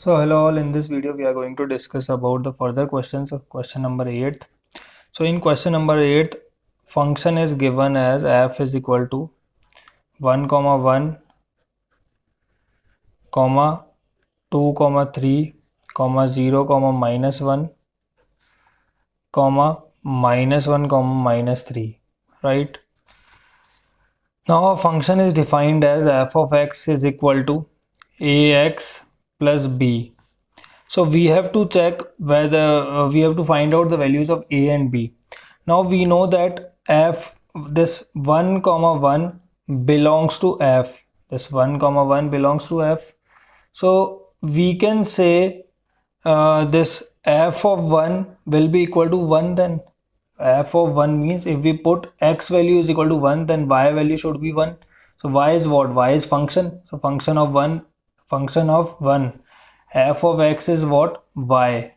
So hello all, in this video we are going to discuss about the further questions of question number 8. So in question number 8, function is given as f is equal to 1 comma 1 comma 2 comma 3 comma 0 comma minus 1 comma minus 1 comma minus 3, right? Now a function is defined as f of x is equal to ax plus b. So we have to check whether we have to find out the values of a and b. Now we know that f, this 1 comma 1 belongs to f. This 1 comma 1 belongs to f. So we can say this f of 1 will be equal to 1 then. F of 1 means if we put x value is equal to 1, then y value should be 1. So y is what? Y is function. So function of 1, f of x is what? Y.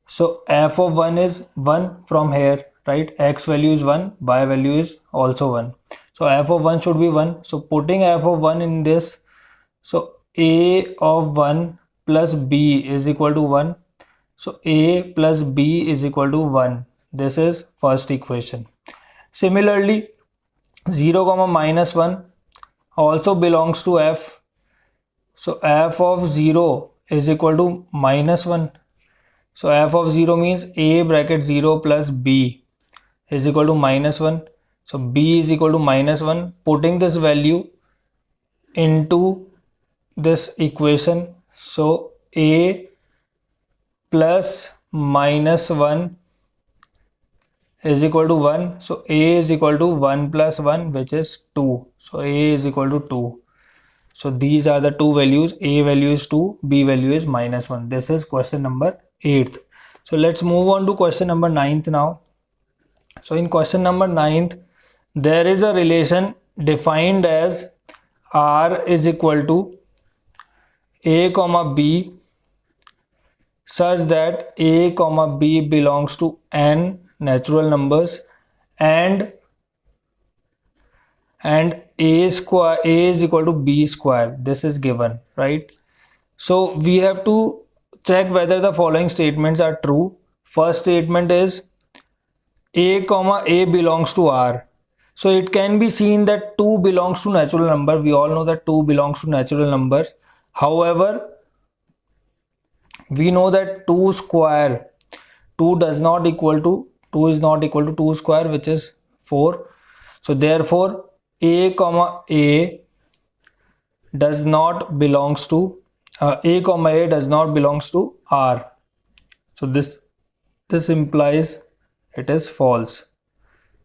So f of 1 is 1 from here, right? X value is 1, y value is also 1. So f of 1 should be 1. So putting f of 1 in this, so a of 1 plus b is equal to 1. So a plus b is equal to 1. This is first equation. Similarly, 0 comma minus 1 also belongs to f. So f of 0 is equal to minus 1. So f of 0 means a bracket 0 plus b is equal to minus 1. So b is equal to minus 1. Putting this value into this equation, so a plus minus 1 is equal to 1. So a is equal to 1 plus 1, which is 2. So a is equal to 2. So these are the two values. A value is 2, b value is minus 1. This is question number 8th. So let's move on to question number 9th now. So in question number 9th, there is a relation defined as r is equal to a comma b such that a comma b belongs to n natural numbers and a is equal to b square. This is given, right? So we have to check whether the following statements are true. First statement is a comma a belongs to r. So it can be seen that 2 belongs to natural number. We all know that 2 belongs to natural numbers. However, we know that 2 square, 2 is not equal to 2 square, which is 4. So therefore a comma a does not belongs to a comma a does not belongs to r. So this implies it is false.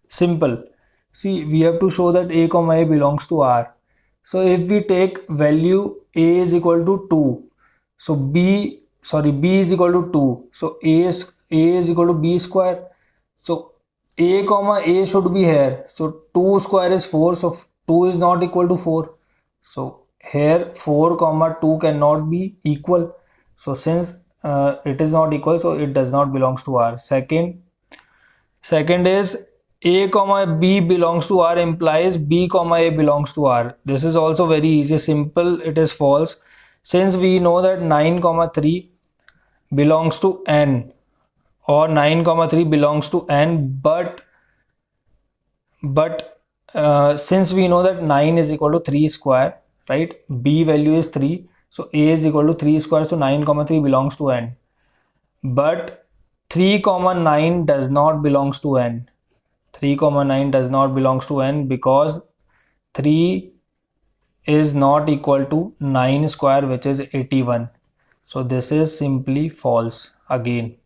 Simple. See, we have to show that a comma a belongs to r. So if we take value a is equal to 2, so b is equal to 2, so a is equal to b square. So a comma a should be here. So 2 square is 4, so 2 is not equal to 4. So here 4 comma 2 cannot be equal. So since it is not equal, so it does not belongs to r. Second is a comma b belongs to r implies b comma a belongs to r. This is also very easy, simple. It is false, since we know that 9 comma 3 belongs to n, or 9 comma 3 belongs to n, but since we know that 9 is equal to 3 square, right? B value is 3, so a is equal to 3 square, so 9 comma 3 belongs to n. But 3 comma 9 does not belongs to n. 3 comma 9 does not belongs to n because 3 is not equal to 9 square, which is 81. So this is simply false again,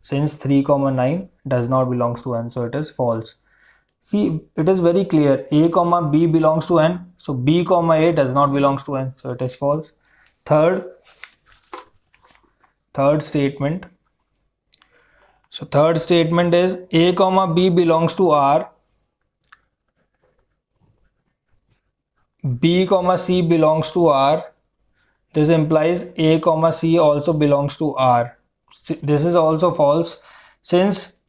since 3 comma 9 does not belongs to n, so it is false. See, it is very clear. A comma b belongs to n, so b comma a does not belongs to n, so it is false. Third statement. So third statement is a comma b belongs to r, b comma c belongs to r. This implies a comma c also belongs to r. This is also false, since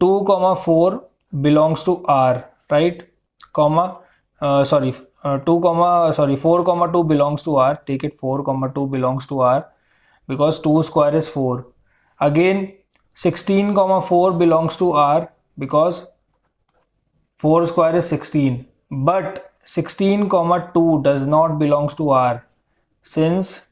2 comma 4 belongs to r, right? 4 comma 2 belongs to r. Take it, 4 comma 2 belongs to r, because 2 square is 4. Again 16 comma 4 belongs to R because 4 square is 16, but 16 comma 2 does not belongs to R since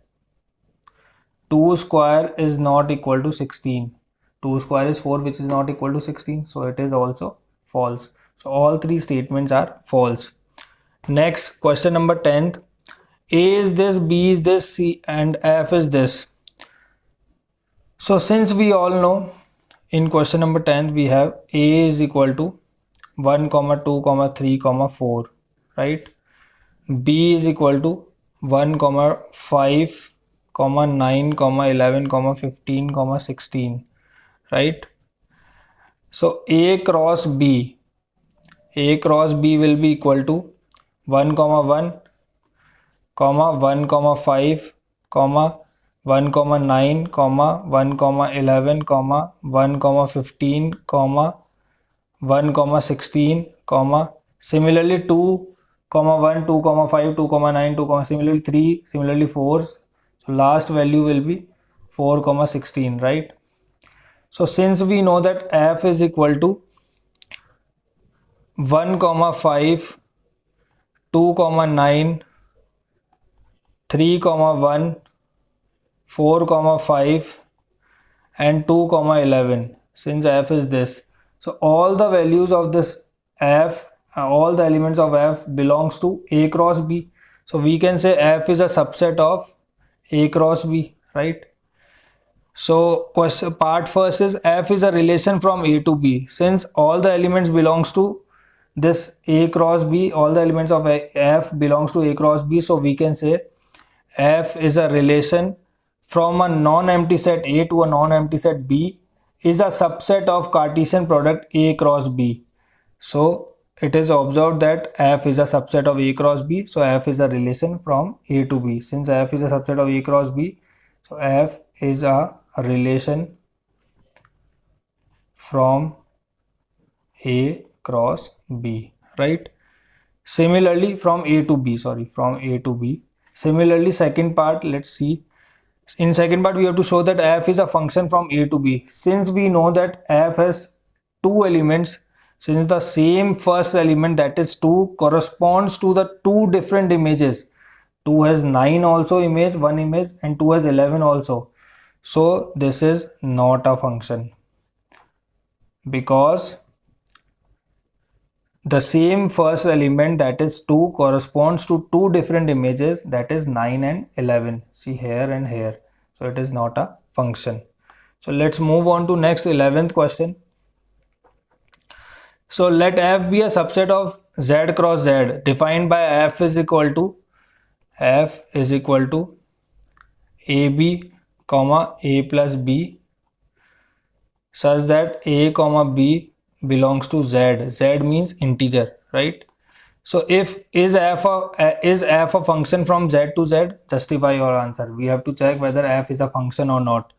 2 square is not equal to 16. 2 square is 4, which is not equal to 16, so it is also false. So all three statements are false. Next, question number 10th. A is this, B is this, C and F is this. So since we all know, in question number 10 we have A is equal to 1 comma 2 comma 3 comma 4, right? B is equal to 1 comma 5 comma 9 comma 11 comma 15 comma 16, right? So A cross B will be equal to 1 comma 1 comma 1 comma 5 comma 1 comma 9 comma 1 comma 11 comma 1 comma 15 comma 1 comma 16 comma similarly 2 comma 1 2 comma 5 2 comma 9 2 comma similarly 3 similarly 4. So last value will be 4 comma 16, right? So since we know that F is equal to 1 comma 5 2 comma 9 3 comma 1 4 comma 5 and 2 comma 11, since F is this, so all the values of this F, all the elements of F belongs to A cross B. So we can say F is a subset of A cross B, right? So question part first is F is a relation from A to B. Since all the elements belongs to this A cross B, all the elements of F belongs to A cross B, so we can say F is a relation from a non-empty set A to a non-empty set B is a subset of Cartesian product A cross B. So it is observed that F is a subset of A cross B, so F is a relation from A to B. Since F is a subset of A cross B, so F is a relation from A cross B, right? Similarly from A to B, from A to B. Similarly, second part, let's see. In second part, we have to show that F is a function from A to B. Since we know that F has two elements, since the same first element, that is 2, corresponds to the two different images. 2 has 9 also image, one image, and 2 has 11 also. So this is not a function because the same first element, that is 2, corresponds to two different images, that is 9 and 11. See here and here. So it is not a function. So let's move on to next 11th question. So let F be a subset of Z cross Z defined by F is equal to AB comma A plus B such that A comma B belongs to Z. Z means integer, right? So if is F a function from Z to Z, justify your answer. We have to check whether F is a function or not.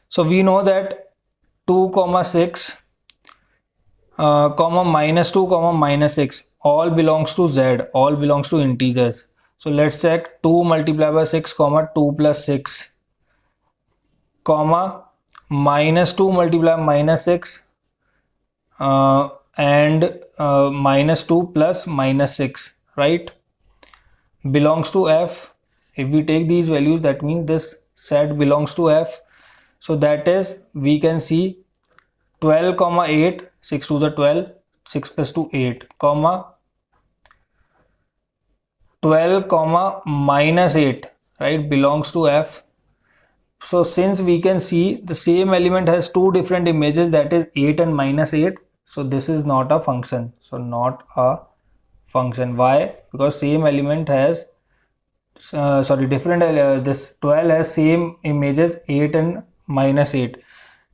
So we know that 2 comma 6 comma minus 2 comma minus 6 all belongs to Z, all belongs to integers. So let's check 2 multiplied by 6 comma 2 plus 6 comma minus 2 multiplied minus 6 and minus 2 plus minus 6, right, belongs to F. If we take these values, that means this set belongs to F. So that is, we can see 12 comma 8, 6 to the 12, 6 plus 2 8 comma 12 comma minus 8, right, belongs to F. So since we can see the same element has two different images, that is 8 and minus 8, so this is not a function. So not a function. Why? Because same element has different this 12 has same images 8 and minus 8.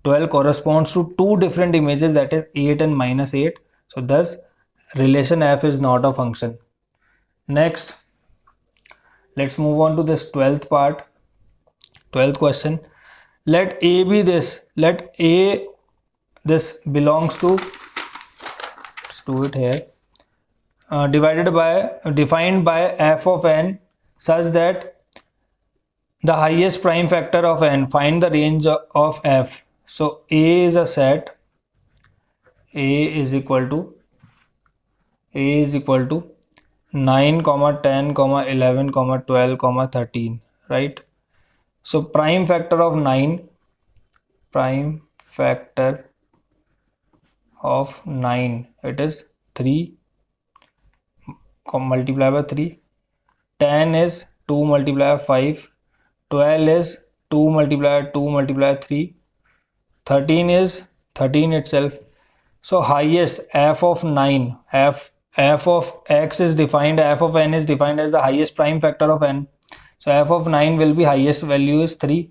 12 corresponds to two different images, that is 8 and minus 8. So thus relation F is not a function. Next, let's move on to this 12th part. 12th question. Let A be this. Let A this belongs to, let's do it here, defined by f of n such that the highest prime factor of n, find the range of f. So A is a set, A is equal to 9, 10, 11, 12, 13, right? So prime factor of 9, it is 3 multiplied by 3. 10 is 2 multiplied by 5. 12 is 2 multiplied by 2 multiplied by 3. 13 is 13 itself. So highest f of 9, f of x is defined, f of n is defined as the highest prime factor of n. So f of 9 will be highest value is 3.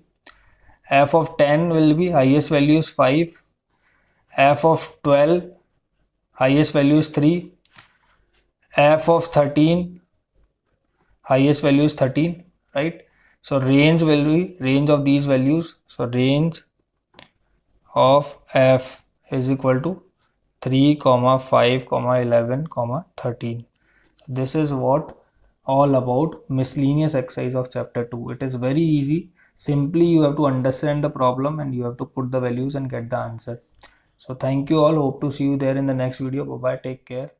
F of 10 will be highest value is 5. F of 12 highest value is 3. F of 13 highest value is 13, right? So range will be range of these values. So range of f is equal to 3, 5, 11, 13. This is what all about miscellaneous exercise of chapter 2. It is very easy. Simply you have to understand the problem and you have to put the values and get the answer. So thank you all. Hope to see you there in the next video. Bye bye. Take care.